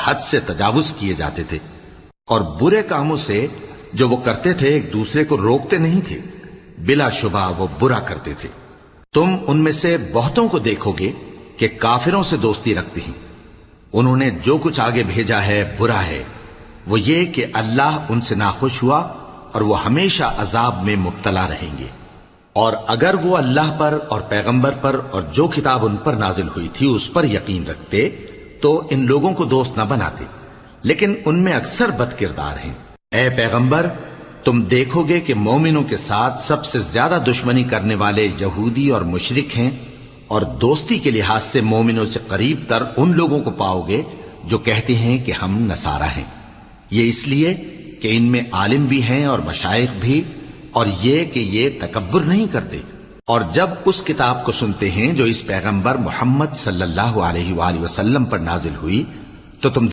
حد سے تجاوز کیے جاتے تھے، اور برے کاموں سے جو وہ کرتے تھے ایک دوسرے کو روکتے نہیں تھے، بلا شبہ وہ برا کرتے تھے۔ تم ان میں سے بہتوں کو دیکھو گے کہ کافروں سے دوستی رکھتے ہیں، انہوں نے جو کچھ آگے بھیجا ہے برا ہے، وہ یہ کہ اللہ ان سے ناخوش ہوا اور وہ ہمیشہ عذاب میں مبتلا رہیں گے۔ اور اگر وہ اللہ پر اور پیغمبر پر اور جو کتاب ان پر نازل ہوئی تھی اس پر یقین رکھتے تو ان لوگوں کو دوست نہ بناتے، لیکن ان میں اکثر بد کردار ہیں۔ اے پیغمبر، تم دیکھو گے کہ مومنوں کے ساتھ سب سے زیادہ دشمنی کرنے والے یہودی اور مشرک ہیں، اور دوستی کے لحاظ سے مومنوں سے قریب تر ان لوگوں کو پاؤ گے جو کہتے ہیں کہ ہم نصارہ ہیں، یہ اس لیے کہ ان میں عالم بھی ہیں اور مشائخ بھی، اور یہ کہ یہ تکبر نہیں کرتے۔ اور جب اس کتاب کو سنتے ہیں جو اس پیغمبر محمد صلی اللہ علیہ وآلہ وسلم پر نازل ہوئی تو تم